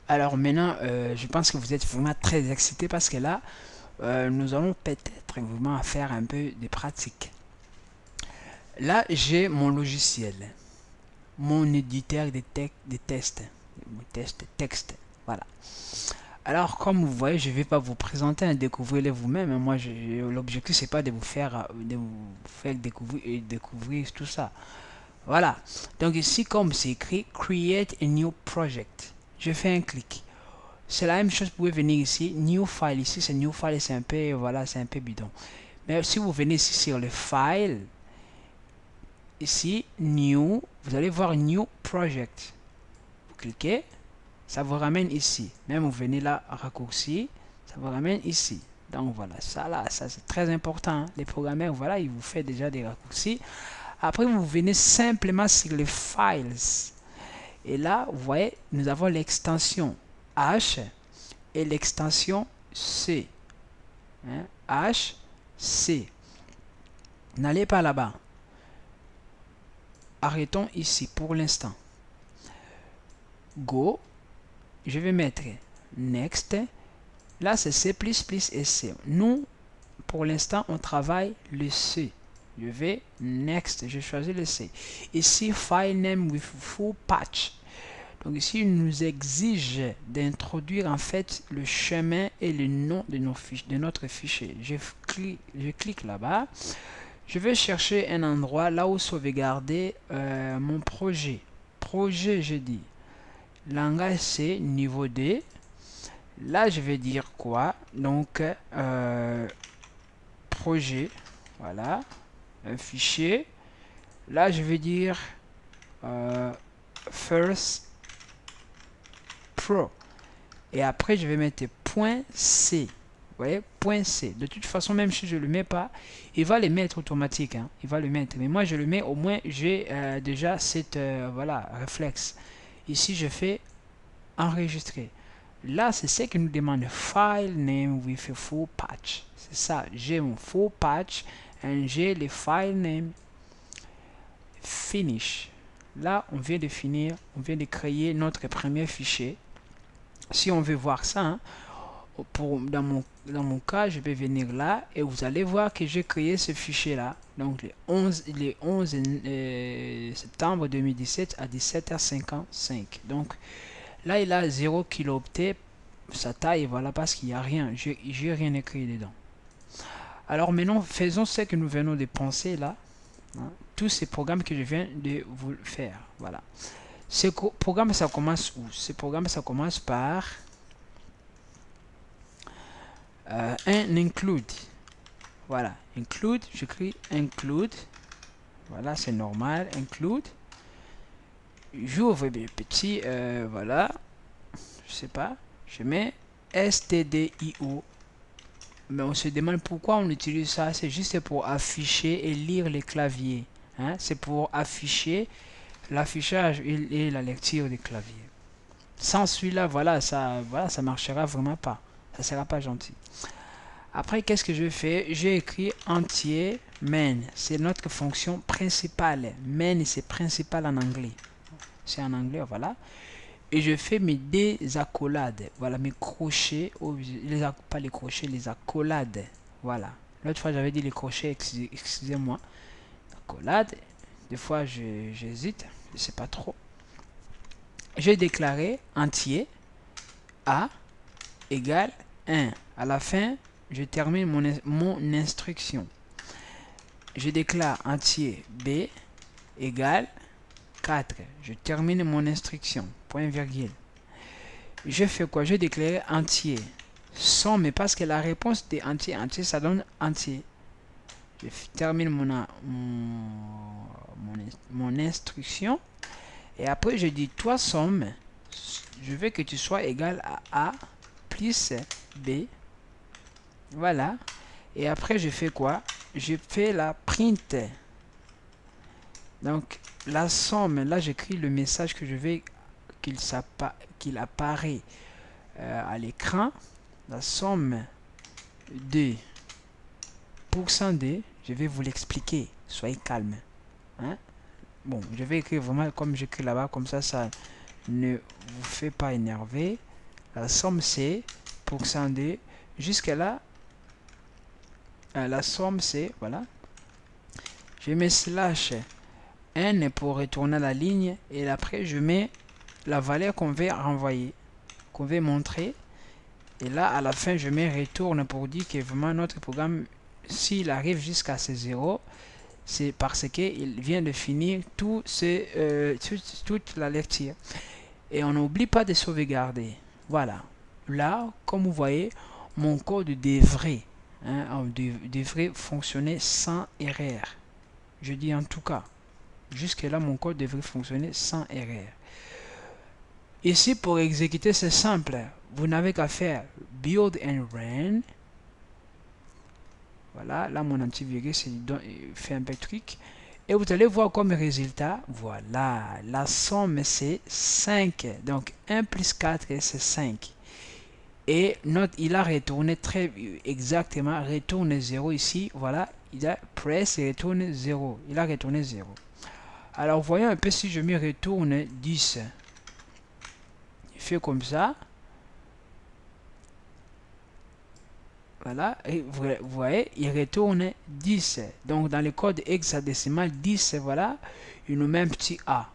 Alors maintenant, je pense que vous êtes vraiment très excité parce que là, nous allons peut-être vraiment faire un peu de pratique. Là, j'ai mon logiciel, mon éditeur de tests, mon texte. Voilà. Alors, comme vous voyez, je ne vais pas vous présenter, hein, découvrez-le vous-même. Moi, l'objectif, c'est pas de vous faire découvrir tout ça. Voilà. Donc ici, comme c'est écrit, Create a new project. Je fais un clic. C'est la même chose, vous pouvez venir ici, New File. Ici, c'est New File, c'est un peu, voilà, c'est un peu bidon. Mais si vous venez ici sur le File, ici, New, vous allez voir New Project. Vous cliquez, ça vous ramène ici. Même vous venez là, raccourci, ça vous ramène ici. Donc voilà, ça là, ça c'est très important. Les programmeurs, voilà, ils vous font déjà des raccourcis. Après, vous venez simplement sur les Files. Et là, vous voyez, nous avons l'extension H et l'extension C. Hein, H, C. N'allez pas là-bas. Arrêtons ici pour l'instant. Go. Je vais mettre Next. Là, c'est C++ et C. Nous, pour l'instant, on travaille le C. Je vais Next. Je choisis le C. Ici, File Name with Full Patch. Donc ici, il nous exige d'introduire en fait le chemin et le nom de, notre fichier. Je clique là-bas. Je vais chercher un endroit là où sauvegarder mon projet. Projet, je dis. Langage C, niveau D. Là, je vais dire quoi? Donc, projet. Voilà. Un fichier. Là, je vais dire first Pro. Et après, je vais mettre point .c. Vous voyez, point .c. De toute façon, même si je ne le mets pas, il va le mettre automatique. Hein. Il va le mettre. Mais moi, je le mets, au moins, j'ai déjà cette voilà, réflexe. Ici, je fais enregistrer. Là, c'est ce qui nous demande file name with a full patch. C'est ça. J'ai mon full patch et j'ai le file name finish. Là, on vient de finir. On vient de créer notre premier fichier. Si on veut voir ça, hein, dans mon cas, je vais venir là et vous allez voir que j'ai créé ce fichier là. Donc le 11 septembre 2017 à 17h55. Donc là, il a 0 kilooctets, sa taille, voilà, parce qu'il n'y a rien. J'ai rien écrit dedans. Alors maintenant, faisons ce que nous venons de penser là. Hein, tous ces programmes que je viens de vous faire. Voilà. Ce programme, ça commence où? Ce programme, ça commence par un include. Voilà, include, j'écris include. Voilà, c'est normal, include. J'ouvre des petits, voilà, je sais pas, je mets stdio. Mais on se demande pourquoi on utilise ça. C'est juste pour afficher et lire les claviers. Hein? C'est pour afficher l'affichage et la lecture des claviers. Sans celui-là, voilà, ça marchera vraiment pas. Ça sera pas gentil. Après, qu'est-ce que je fais? J'ai écrit entier main. C'est notre fonction principale. Main, c'est principal en anglais. C'est en anglais, voilà. Et je fais mes désaccolades. Voilà, mes crochets. Pas les crochets, les accolades. Voilà. L'autre fois, j'avais dit les crochets, excusez-moi. Accolades. Des fois, j'hésite. Je ne sais pas trop. J'ai déclaré entier A égale 1. À la fin, je termine mon instruction. Je déclare entier B égale 4. Je termine mon instruction. Point virgule. Je fais quoi? Je déclare entier. Somme, mais parce que la réponse de entier, ça donne entier. Je termine mon instruction. Et après, je dis toi somme. Je veux que tu sois égal à A plus B. Voilà. Et après, je fais quoi? Je fais la print. Donc, la somme, là, j'écris le message que je veux qu'il apparaît à l'écran. La somme de %d, je vais vous l'expliquer. Soyez calme. Hein? Bon, je vais écrire vraiment comme j'écris là-bas, comme ça ne vous fait pas énerver. la somme c'est %d, jusqu'à là, la somme c'est, voilà, je mets slash n pour retourner la ligne, et après je mets la valeur qu'on veut renvoyer, qu'on veut montrer, et là à la fin je mets retourne pour dire que vraiment notre programme, s'il arrive jusqu'à ces 0, c'est parce qu'il vient de finir toute la lecture. Et on n'oublie pas de sauvegarder. Voilà. Là, comme vous voyez, mon code devrait, devrait fonctionner sans erreur. Je dis en tout cas. Jusque là, mon code devrait fonctionner sans erreur. Ici, pour exécuter, c'est simple. Vous n'avez qu'à faire build and run. Voilà, là mon antivirus fait un peu de truc. Et vous allez voir comme résultat, voilà, la somme c'est 5. Donc 1 plus 4 c'est 5. Et note, il a retourné très exactement, retourne 0 ici, voilà, il a press et retourne 0. Il a retourné 0. Alors voyons un peu si je me retourne 10. Il fait comme ça. Voilà, et vous voyez, il retourne 10. Donc dans le code hexadécimal 10, voilà, il nous met un petit A.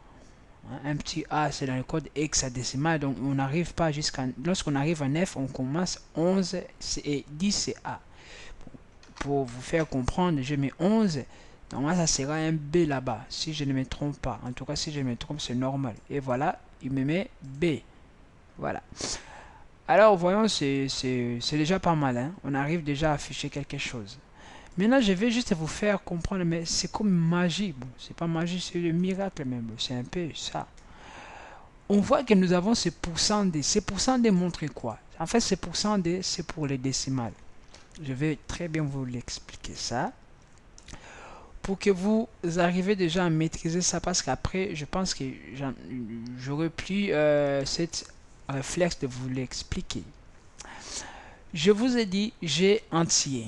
Un petit A, c'est dans le code hexadécimal, donc on n'arrive pas jusqu'à... Lorsqu'on arrive à 9, on commence 11 et 10, c'est A. Pour vous faire comprendre, je mets 11, normalement ça sera un B là-bas, si je ne me trompe pas. En tout cas, si je me trompe, c'est normal. Et voilà, il me met B. Voilà. Alors, voyons, c'est déjà pas mal. Hein? On arrive déjà à afficher quelque chose. Maintenant, je vais juste vous faire comprendre, mais c'est comme magie. Bon, c'est pas magie, c'est le miracle même. C'est un peu ça. On voit que nous avons ce %D. Ce %D montre quoi? En fait, ce %D, c'est pour les décimales. Je vais très bien vous l'expliquer ça. Pour que vous arrivez déjà à maîtriser ça, parce qu'après, je pense que j'aurais plus cette réflexe de vous l'expliquer. Je vous ai dit G entier.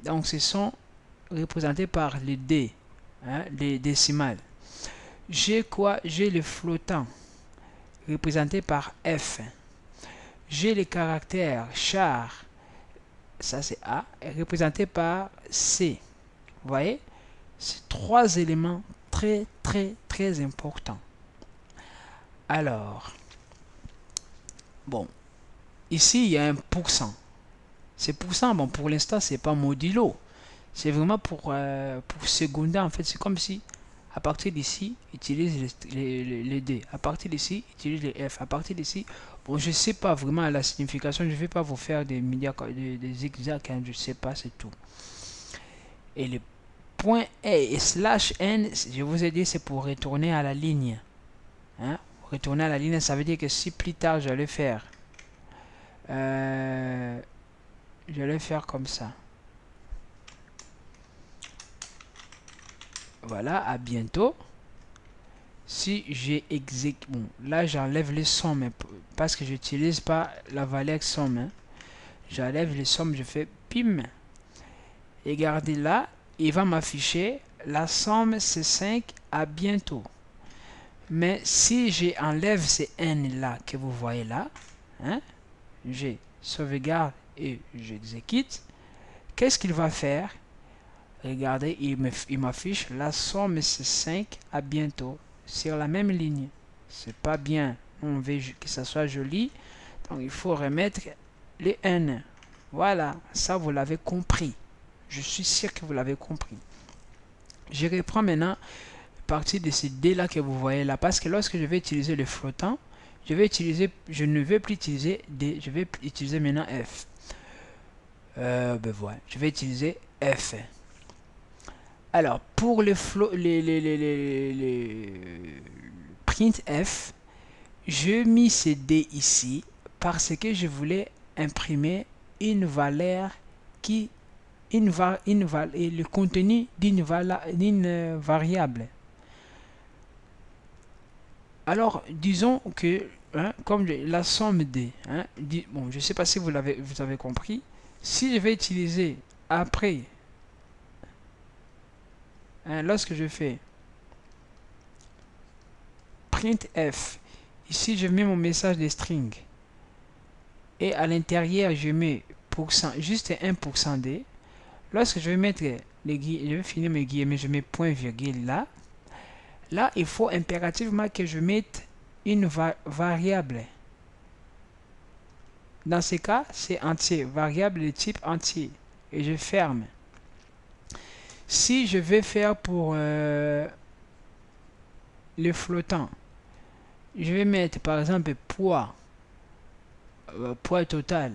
Donc, ce sont représentés par les D, hein, les décimales. G quoi? J'ai le flottant, représenté par F. J'ai les caractères char, ça c'est A, représenté par C. Vous voyez? C'est trois éléments très importants. Alors, bon, ici il y a un %. Ces %, bon, pour l'instant c'est pas modulo, c'est vraiment pour seconder. En fait, c'est comme si à partir d'ici utilise les D, à partir d'ici utilise les F, à partir d'ici, bon, je sais pas vraiment la signification, je vais pas vous faire des zigzags, hein, je sais pas, c'est tout. Et les point A et slash N, je vous ai dit, c'est pour retourner à la ligne. Hein? Retourner à la ligne, ça veut dire que si plus tard j'allais faire, comme ça. Voilà, à bientôt. Si j'ai exécuté, bon, là j'enlève les sommes parce que j'utilise pas la valeur somme. Hein? J'enlève les sommes, je fais pim. Et regardez là, il va m'afficher la somme c'est 5, à bientôt. Mais si j'enlève ces n là que vous voyez là, hein, je sauvegarde et j'exécute, qu'est-ce qu'il va faire? Regardez, il m'affiche la somme c'est 5, à bientôt, sur la même ligne. C'est pas bien, on veut que ça soit joli, donc il faut remettre les n. Voilà, ça vous l'avez compris. Je suis sûr que vous l'avez compris. Je reprends maintenant partie de ces D là que vous voyez là, parce que lorsque je vais utiliser le flottant, je ne vais plus utiliser D, je vais utiliser maintenant F. Ben voilà, je vais utiliser F. Alors pour le printf, je mis ces D ici parce que je voulais imprimer une valeur qui le contenu d'une variable. Alors, disons que, hein, comme la somme D, hein, bon, je ne sais pas si vous avez compris, si je vais utiliser après, hein, lorsque je fais printf, ici je mets mon message de string, et à l'intérieur je mets pourcent, juste 1% d. Lorsque je vais mettre je vais finir mes guillemets, je mets point virgule là. Là, il faut impérativement que je mette une variable. Dans ce cas, c'est entier, variable de type entier. Et je ferme. Si je vais faire pour le flottant, je vais mettre par exemple poids, poids total.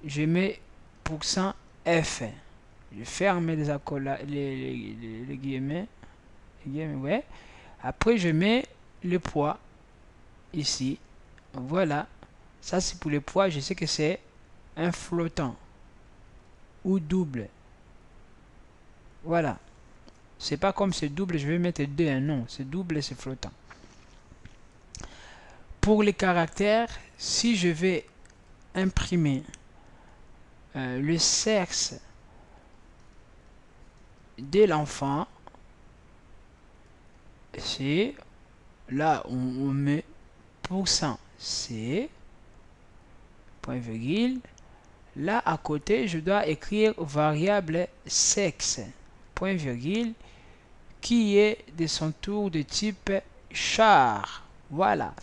Je mets pourcent F. Je ferme les accolades, les guillemets. Ouais. Après, je mets le poids ici. Voilà. Ça, c'est pour le poids. Je sais que c'est un flottant ou double. Voilà. C'est pas comme c'est double, je vais mettre 2. Hein, non, c'est double et c'est flottant. Pour les caractères, si je vais imprimer le sexe de l'enfant, c'est là on met pourcent C, point virgule. Là à côté, je dois écrire variable sexe, point virgule, qui est de son tour de type char. Voilà.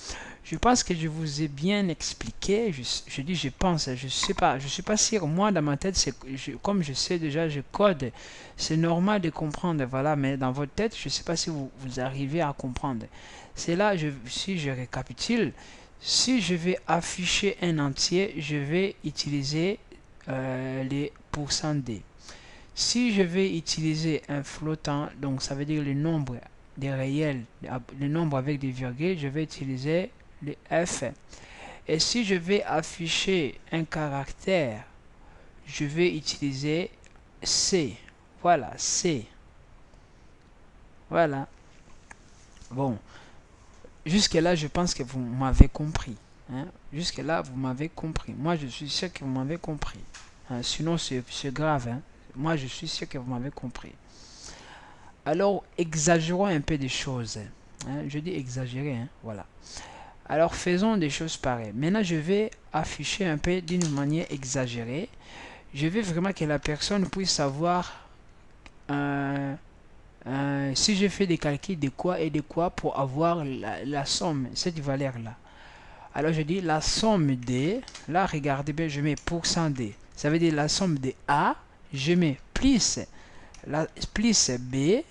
Je pense que je vous ai bien expliqué. Je dis je pense, je sais pas. Je suis pas sûr. Moi dans ma tête, comme je sais déjà, je code. C'est normal de comprendre. Voilà. Mais dans votre tête, je sais pas si vous arrivez à comprendre. C'est là, si je récapitule, si je vais afficher un entier, je vais utiliser les pourcents D. Si je vais utiliser un flottant, donc ça veut dire le nombre des réels, le nombre avec des virgules, je vais utiliser le F. Et si je vais afficher un caractère, je vais utiliser C. Voilà, C. Voilà. Bon, jusque là, je pense que vous m'avez compris. Hein? Jusque là, vous m'avez compris. Moi, je suis sûr que vous m'avez compris. Hein? Sinon, c'est grave. Hein? Moi, je suis sûr que vous m'avez compris. Alors, exagérons un peu des choses. Hein? Je dis exagérer. Hein? Voilà. Alors, faisons des choses pareilles. Maintenant, je vais afficher un peu d'une manière exagérée. Je veux vraiment que la personne puisse savoir si je fais des calculs de quoi et de quoi pour avoir la somme, cette valeur-là. Alors, je dis la somme de, là, regardez bien, je mets pourcent D. Ça veut dire la somme de A, je mets plus B,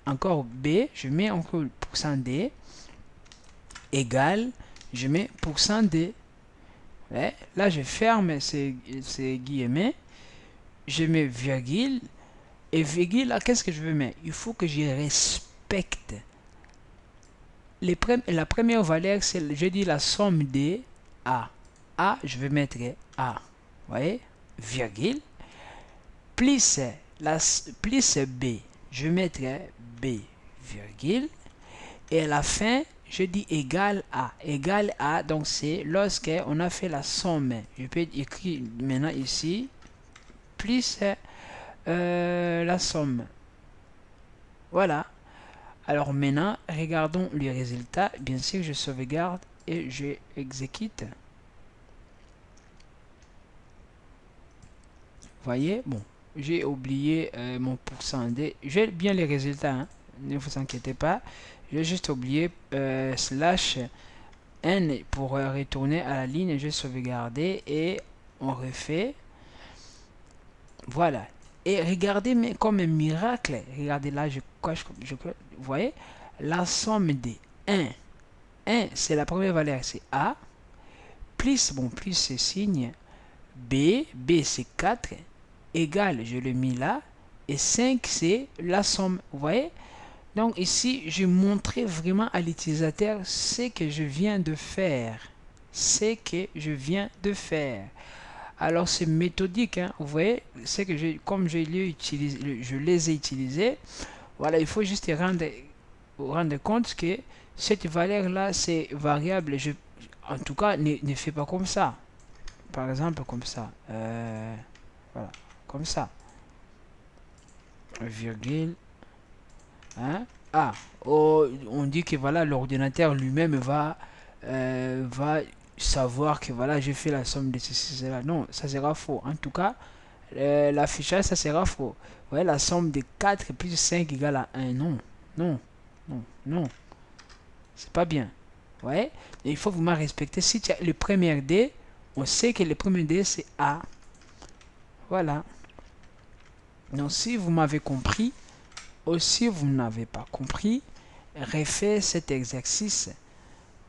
encore B, je mets encore pourcent D, égale, je mets pourcent D. Ouais, là, je ferme ces guillemets, je mets virgule, et virgule, là, qu'est-ce que je veux mettre? Il faut que je respecte. La première valeur, c'est, je dis la somme de A. A, je vais mettre A. Vous voyez? Virgule. Plus B, je vais mettre B, virgule. Et à la fin, je dis égal à. Égal à, donc c'est lorsque on a fait la somme. Je peux écrire maintenant ici, plus la somme. Voilà. Alors maintenant, regardons les résultats. Bien sûr, je sauvegarde et je exécute. Voyez, bon, j'ai oublié mon pourcent D. J'ai bien les résultats, hein. Ne vous inquiétez pas. J'ai juste oublié slash n pour retourner à la ligne. Je vais sauvegarder et on refait. Voilà. Et regardez, mais comme un miracle, regardez là, je coche, vous voyez, la somme des 1. 1, c'est la première valeur, c'est A. Plus, bon, plus c'est signe. B, B c'est 4. Égal, je le mis là. Et 5, c'est la somme. Vous voyez? Donc ici, je montrais vraiment à l'utilisateur ce que je viens de faire. Ce que je viens de faire. Alors c'est méthodique, hein. Vous voyez, c'est que comme je les ai utilisés, voilà, il faut juste rendre compte que cette valeur là c'est variable. En tout cas, ne fais pas comme ça. Par exemple, comme ça. Voilà, comme ça. Virgule. Hein? Ah, oh, on dit que voilà, l'ordinateur lui-même va savoir que voilà, j'ai fait la somme de ceci, cela. Non, ça sera faux. En tout cas, l'affichage, ça sera faux. Vous voyez, la somme de 4 plus 5 égale à 1. Non, non, non, non. C'est pas bien. Vous voyez? Et il faut vraiment respecter. Si tu as le premier D, on sait que le premier D, c'est A. Voilà. Donc, si vous m'avez compris, ou si vous n'avez pas compris, refaites cet exercice.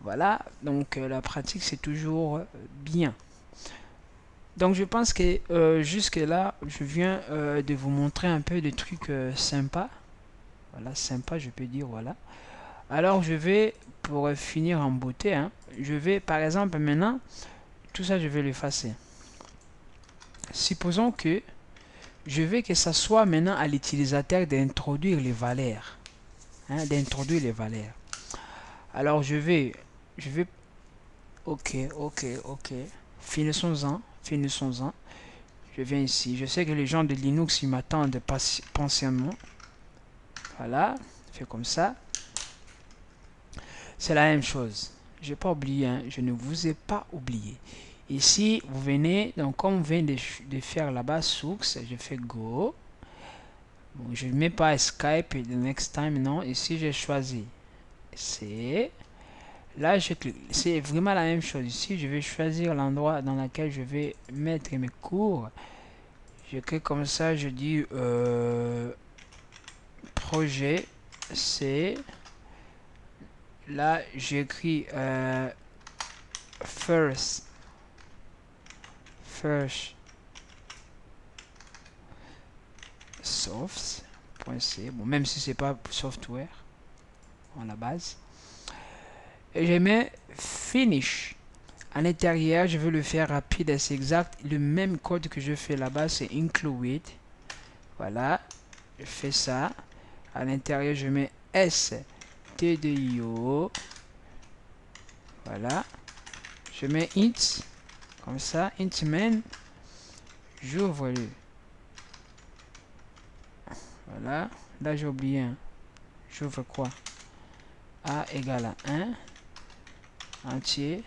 Voilà. Donc, la pratique, c'est toujours bien. Donc je pense que jusque là, je viens de vous montrer un peu des trucs sympas. Voilà, sympa, je peux dire, voilà. Alors je vais, pour finir en beauté, hein, je vais par exemple maintenant, tout ça je vais l'effacer. Supposons que je veux que ça soit maintenant à l'utilisateur d'introduire les valeurs. Hein, d'introduire les valeurs. Alors je vais, ok, finissons-en. Je viens ici. Je sais que les gens de Linux, ils m'attendent patiemment. Voilà. Je fais comme ça. C'est la même chose. Je n'ai pas oublié. Hein. Je ne vous ai pas oublié. Ici, vous venez. Donc, comme on vient de faire là-bas, source, je fais go. Bon, je ne mets pas Skype the next time. Non. Ici, j'ai choisi. C'est. Là, je clique. C'est vraiment la même chose. Ici, je vais choisir l'endroit dans lequel je vais mettre mes cours. Je clique comme ça, je dis projet C. Là, j'écris first soft.c. Bon, même si c'est pas software à la base. Et je mets finish. À l'intérieur, je veux le faire rapide et c'est exact. Le même code que je fais là-bas, c'est include. Voilà. Je fais ça. À l'intérieur, je mets stdio. Voilà. Je mets int. Comme ça. Int main. J'ouvre le. Voilà. Là, j'ai oublié un. J'ouvre quoi? A égale à 1. Entier.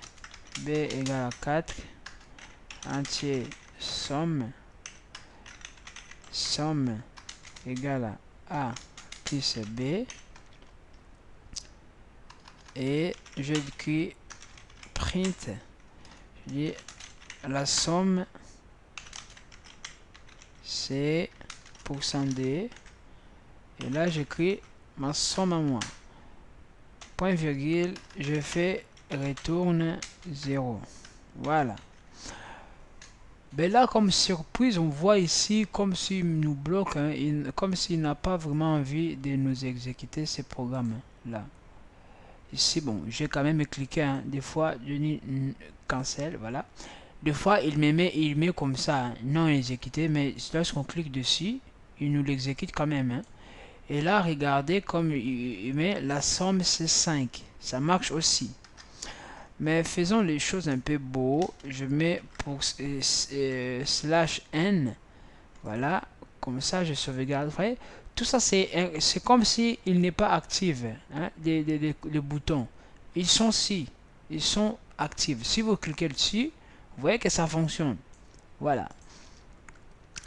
B égale à 4. Entier. Somme. Somme égale à A plus B. Et je dis print. Je dis la somme c'est %D. Et là j'écris ma somme à moi. Point virgule, je fais retourne 0. Voilà. Ben là, comme surprise, on voit ici comme s'il nous bloque, hein, comme s'il n'a pas vraiment envie de nous exécuter ces programmes là. Ici, bon, j'ai quand même cliqué, hein, des fois, je dis cancel, voilà. Des fois, il met comme ça, hein, non exécuté, mais lorsqu'on clique dessus, il nous l'exécute quand même. Hein. Et là, regardez comme il met la somme c'est 5. Ça marche aussi. Mais faisons les choses un peu beau. Je mets pour slash n. Voilà. Comme ça, je sauvegarde. Vous voyez, tout ça, c'est comme si il n'est pas actif. Hein, les boutons. Ils sont ici. Ils sont actifs. Si vous cliquez dessus, vous voyez que ça fonctionne. Voilà.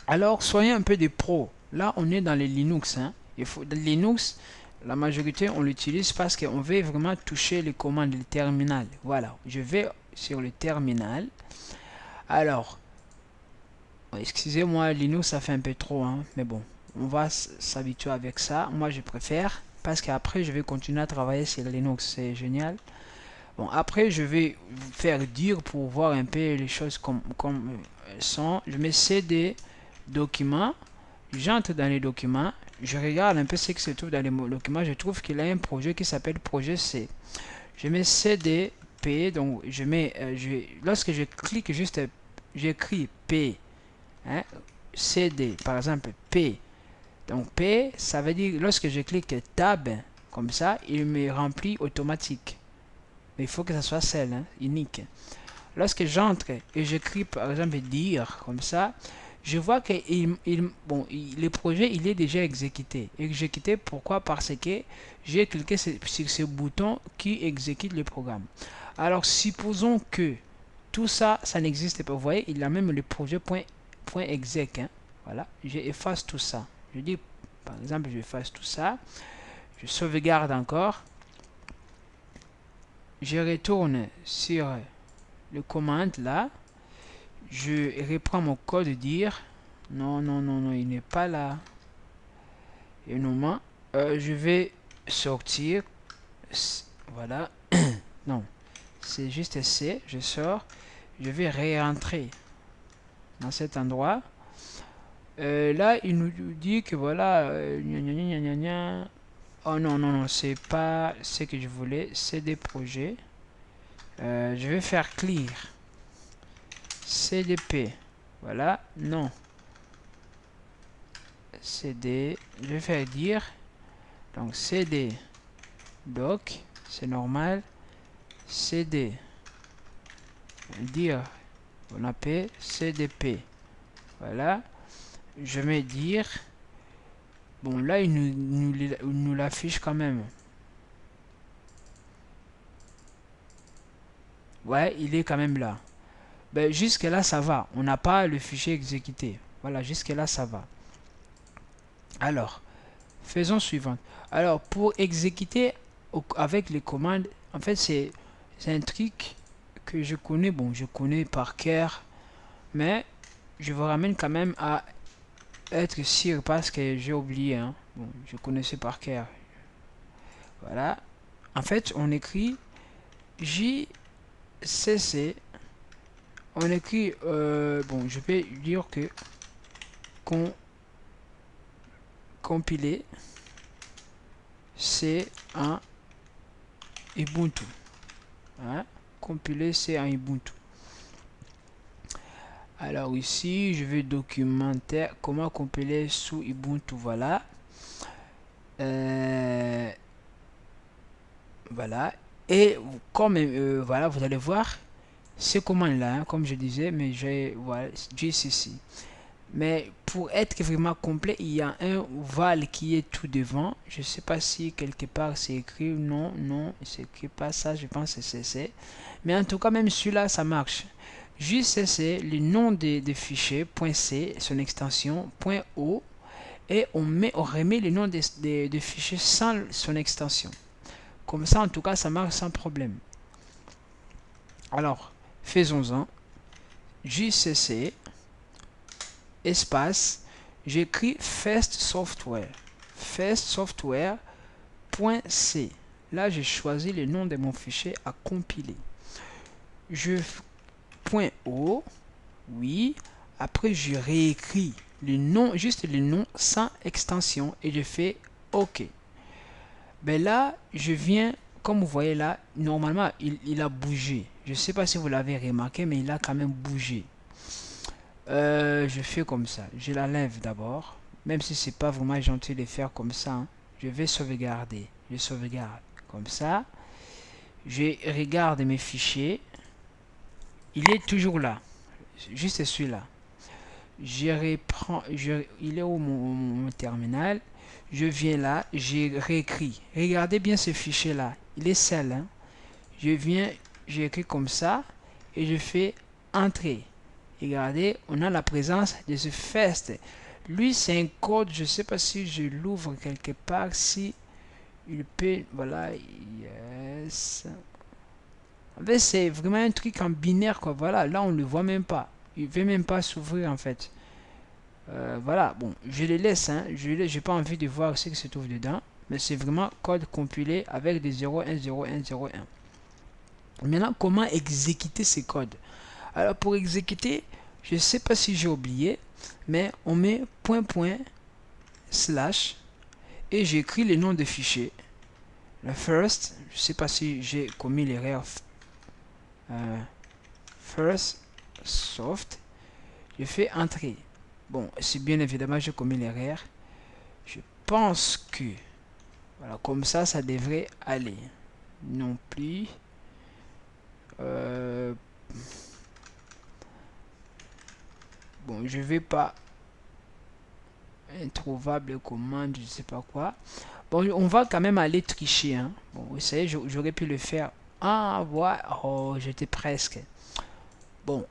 Alors, soyez un peu des pros. Là, on est dans les Linux. Hein. Il faut, dans Linux, la majorité, on l'utilise parce qu'on veut vraiment toucher les commandes, le terminal. Voilà. Je vais sur le terminal. Alors, excusez-moi, Linux, ça fait un peu trop. Hein, mais bon, on va s'habituer avec ça. Moi, je préfère parce qu'après, je vais continuer à travailler sur Linux. C'est génial. Bon, après, je vais vous faire dire pour voir un peu les choses comme elles sont. Je mets CD documents. J'entre dans les documents. Je regarde un peu ce qui se trouve dans les documents. Je trouve qu'il y a un projet qui s'appelle projet C. Je mets CDP. Donc, je mets, lorsque je clique juste, j'écris P. Hein, CD, par exemple, P. Donc, P, ça veut dire, lorsque je clique Tab, comme ça, il me remplit automatique. Mais il faut que ça soit celle, hein, unique. Lorsque j'entre et j'écris, par exemple, dire, comme ça, je vois que le projet, il est déjà exécuté. Exécuté, pourquoi? Parce que j'ai cliqué sur ce bouton qui exécute le programme. Alors, supposons que tout ça, ça n'existe pas. Vous voyez, il a même le projet .exec. Hein. Voilà, j'efface tout ça. Je dis, par exemple, j'efface tout ça. Je sauvegarde encore. Je retourne sur le commande là. Je reprends mon code dire. Non, non, non, non, il n'est pas là. Et non, je vais sortir. Voilà. Non, c'est juste C. Je sors. Je vais réentrer dans cet endroit. Là, il nous dit que voilà. Oh non, non, non, c'est pas ce que je voulais. C'est des projets. Je vais faire clear. CDP. Voilà. Non. CD. Je vais faire dire. Donc CD. Doc. C'est normal. CD. Dire. On appelle CDP. Voilà. Je vais dire. Bon, là, il nous l'affiche quand même. Ouais, il est quand même là. Ben, jusque là, ça va. On n'a pas le fichier exécuté. Voilà, jusque là, ça va. Alors, faisons suivant. Alors, pour exécuter avec les commandes, en fait, c'est un truc que je connais. Bon, je connais par cœur. Mais, je vous ramène quand même à être sûr parce que j'ai oublié. Hein. Bon, je connaissais par cœur. Voilà. En fait, on écrit JCC. On écrit, bon, je vais dire que compiler, c'est un Ubuntu. Hein? Compiler, c'est un Ubuntu. Alors ici, je vais documenter comment compiler sous Ubuntu. Voilà. Voilà. Et comme voilà, vous allez voir ces commandes-là, hein, comme je disais, mais j'ai voilà, GCC. Mais pour être vraiment complet, il y a un val qui est tout devant. Je ne sais pas si quelque part c'est écrit. Non, non, c'est écrit pas ça. Je pense que c'est CC. Mais en tout cas, même celui-là, ça marche. Juste c'est le nom des fichiers, .c, son extension, .o. Et on remet le nom des fichiers sans son extension. Comme ça, en tout cas, ça marche sans problème. Alors, faisons-en. JCC espace, j'écris first software. First software.c. Là, j'ai choisi le nom de mon fichier à compiler. Je .o, oui. Après, je réécris le nom, juste le nom sans extension et je fais OK. Ben là, je viens, comme vous voyez là, normalement, il a bougé. Je ne sais pas si vous l'avez remarqué, mais il a quand même bougé. Je fais comme ça. Je la lève d'abord. Même si c'est pas vraiment gentil de faire comme ça. Hein. Je vais sauvegarder. Je sauvegarde comme ça. Je regarde mes fichiers. Il est toujours là. Juste celui-là. Je reprends. Il est où mon terminal? Je viens là. J'ai réécrit. Regardez bien ce fichier-là. Il est seul. Hein. Je viens. J'écris comme ça. Et je fais entrer. Regardez, on a la présence de ce first. Lui, c'est un code. Je ne sais pas si je l'ouvre quelque part. Si il peut. Voilà. Yes. En fait, c'est vraiment un truc en binaire. Quoi. Voilà. Là, on ne le voit même pas. Il ne veut même pas s'ouvrir en fait. Voilà. Bon, je les laisse. Hein. Je n'ai pas envie de voir ce qui se trouve dedans. Mais c'est vraiment code compilé avec des 0, 1, 0, 1, 0, 1. Maintenant, comment exécuter ces codes? Alors, pour exécuter, je ne sais pas si j'ai oublié, mais on met // et j'écris le nom des fichiers. Le first, je ne sais pas si j'ai commis l'erreur. First soft, je fais entrer. Bon, si bien évidemment j'ai commis l'erreur, je pense que voilà, comme ça devrait aller. Non plus. Bon, je vais pas introuvable commande, je sais pas quoi. Bon, on va quand même aller tricher. Hein. Bon, vous savez, j'aurais pu le faire Ah, ouais. Oh, j'étais presque. Bon.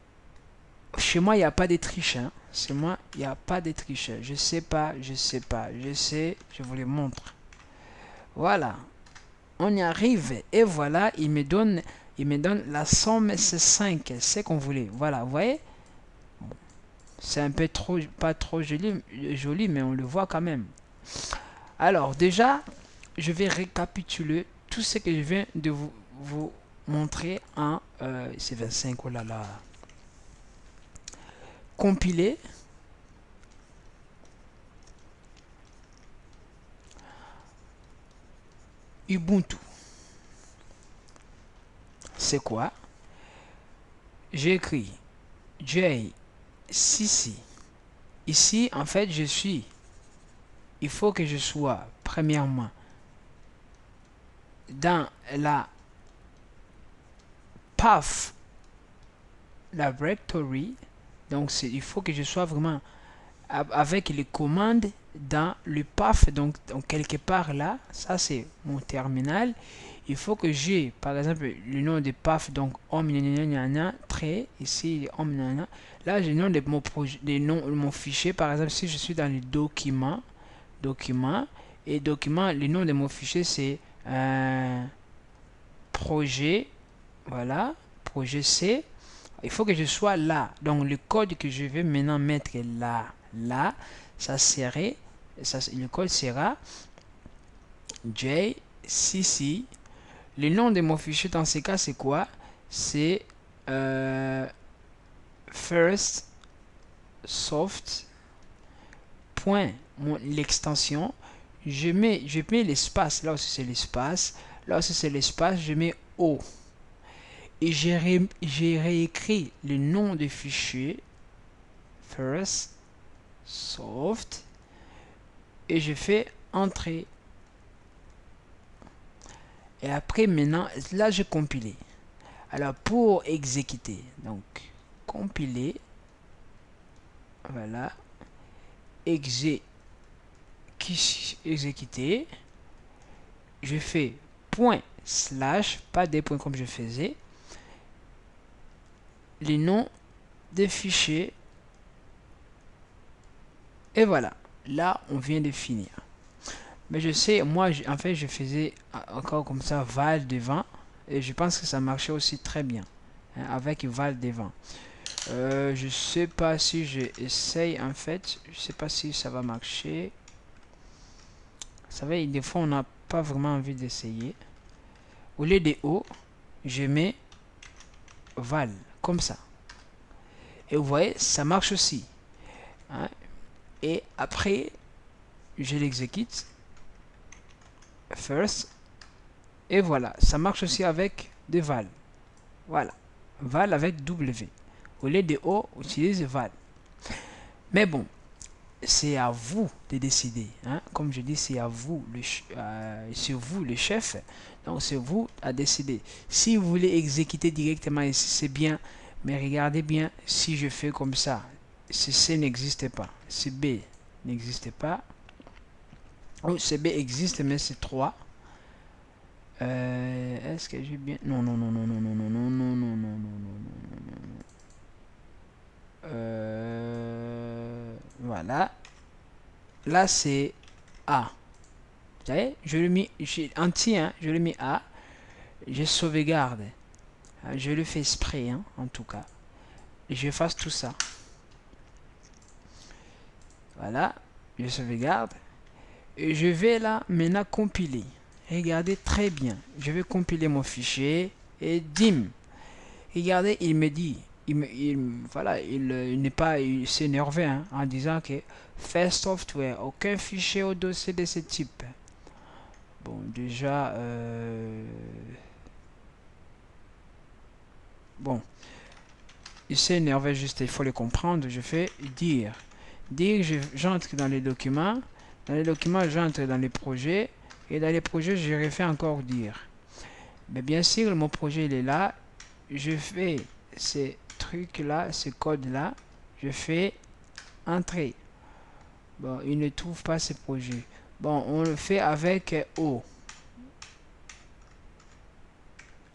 Chez moi, il n'y a pas de triche. Hein. Chez moi, il n'y a pas de triche. Je sais pas, je sais pas. Je sais, je vous le montre. Voilà. On y arrive. Et voilà, il me donne la somme, c'est 5. C'est qu'on voulait. Voilà, vous voyez? C'est un peu trop, pas trop joli, mais on le voit quand même. Alors, déjà, je vais récapituler tout ce que je viens de vous montrer en... c'est 25, oh là là. Compiler. Ubuntu. C'est quoi? J'ai écrit JCC. Ici, en fait, il faut que je sois, premièrement, dans la path directory. Donc, il faut que je sois vraiment avec les commandes dans le path. Donc quelque part là, ça c'est mon terminal. Il faut que j'ai, par exemple, le nom de path. Donc, trait. Ici, là, j'ai le nom de mon projet, mon fichier. Par exemple, si je suis dans les documents, et document, le nom de mon fichier, c'est projet. Voilà, projet C. Il faut que je sois là. Donc, le code que je vais maintenant mettre là, ça serait, le code sera JCC. Le nom de mon fichier dans ce cas, c'est quoi? C'est first soft point l'extension. Je mets l'espace là aussi, c'est l'espace. Là aussi, c'est l'espace. Je mets O. Et j'ai réécrit le nom du fichier first soft et je fais entrer. Et après, maintenant, là, j'ai compilé. Alors, pour exécuter, donc, compiler, voilà, exécuter, je fais point slash, pas des points comme je faisais, les noms des fichiers, et voilà, là, on vient de finir. Mais je sais, moi, en fait, je faisais encore comme ça, val devant, et je pense que ça marchait aussi très bien, hein, avec val devant. Je sais pas si j'essaye, en fait, je sais pas si ça va marcher. Vous savez, des fois, on n'a pas vraiment envie d'essayer. Au lieu de O, je mets val, comme ça. Et vous voyez, ça marche aussi. Hein? Et après, je l'exécute. First. Et voilà, ça marche aussi avec des val. Voilà, val avec W. Au lieu de O, utilise val. Mais bon, c'est à vous de décider. Hein? Comme je dis, c'est à vous, c'est vous le chef. Donc c'est vous à décider. Si vous voulez exécuter directement ici, c'est bien. Mais regardez bien si je fais comme ça. Si C n'existe pas. Si B n'existe pas. Oh, CB existe, mais c'est 3. Est-ce que j'ai bien... Non, non, non, non, non, non, non, non, non, non, non, non, non, non. Voilà. Là, c'est A. Vous savez, je le mis entier, hein, je le mets A. Je sauvegarde. Je le fais exprès, hein, en tout cas. Et je fasse tout ça. Voilà. Je sauvegarde. Et je vais là, maintenant, compiler. Regardez très bien. Je vais compiler mon fichier. Et dim. Regardez, il me dit. Voilà, il n'est pas s'énervé, hein, en disant que fait software, aucun fichier au dossier de ce type. Bon, déjà, bon, il s'est énervé juste, il faut le comprendre. Je fais dire. Dire, j'entre dans les documents. Dans les documents, j'entre dans les projets. Et dans les projets, je refais encore dire. Mais bien sûr, mon projet, il est là. Je fais ces trucs-là, ce code-là. Je fais entrer. Bon, il ne trouve pas ce projet. Bon, on le fait avec O.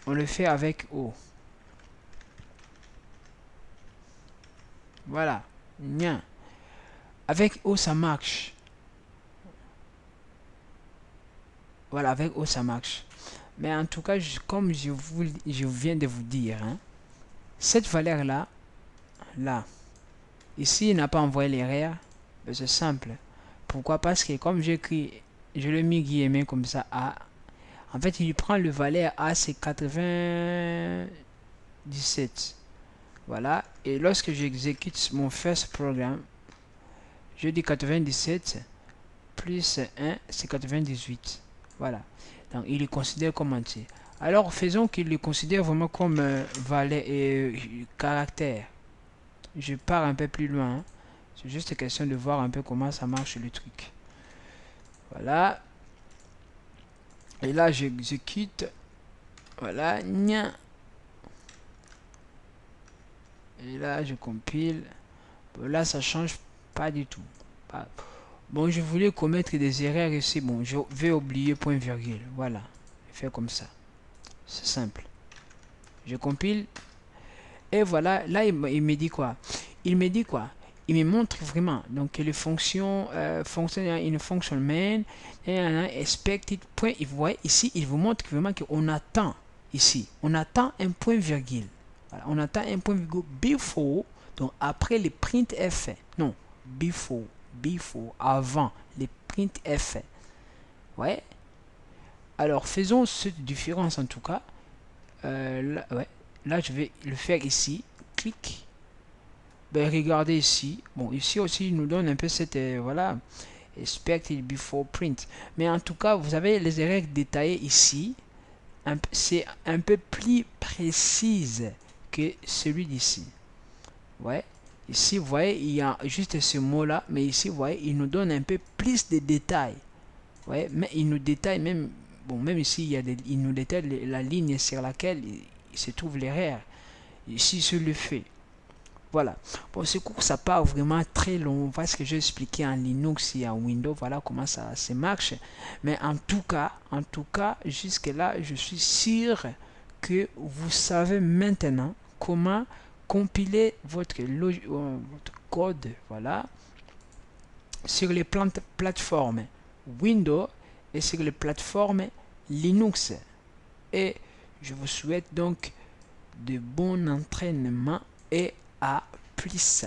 on le fait avec O. Voilà. Bien. Avec O, ça marche. Voilà, avec O, ça marche. Mais en tout cas, comme je viens de vous dire, hein, cette valeur-là, là, ici, il n'a pas envoyé l'erreur. C'est simple. Pourquoi? Parce que comme j'écris, je l'ai mis guillemets comme ça, A. En fait, il prend le valeur A, c'est 97. Voilà. Et lorsque j'exécute mon first programme, je dis 97 plus 1, c'est 98. Voilà. Donc, il le considère comme entier. Alors, faisons qu'il le considère vraiment comme valeur et caractère. Je pars un peu plus loin. Hein. C'est juste question de voir un peu comment ça marche le truc. Voilà. Et là, j'exécute. Voilà. Et là, je compile. Bon, là, ça change pas du tout. Bon, je voulais commettre des erreurs ici. Bon, je vais oublier point virgule. Voilà. Je fais comme ça. C'est simple. Je compile. Et voilà. Là, il me dit quoi? Il me dit quoi? Il me montre vraiment donc que les fonctions fonctionnent une fonction main et expected point. Vous voyez ici, il vous montre vraiment qu'on attend ici. On attend un point virgule. Voilà, on attend un point virgule before, donc après les printf. Non, before, avant les printf. Ouais. Alors faisons cette différence en tout cas. Là, ouais. Là, je vais le faire ici. Clic. Ben, regardez ici. Bon, ici aussi, il nous donne un peu cette voilà, expected before print. Mais en tout cas, vous avez les erreurs détaillées ici. C'est un peu plus précise que celui d'ici. Ouais. Ici, vous voyez, il y a juste ce mot-là, mais ici, vous voyez, il nous donne un peu plus de détails. Ouais, mais il nous détaille même, bon, même ici, il nous détaille la ligne sur laquelle il se trouve l'erreur. Ici, sur le fait. Voilà. Bon, ce cours, ça part vraiment très long. Voilà ce que j'ai expliqué en Linux et en Windows. Voilà comment ça se marche. Mais en tout cas, jusque-là, je suis sûr que vous savez maintenant comment compiler votre code, voilà, sur les plateformes Windows et sur les plateformes Linux. Et je vous souhaite donc de bon entraînement et à plus.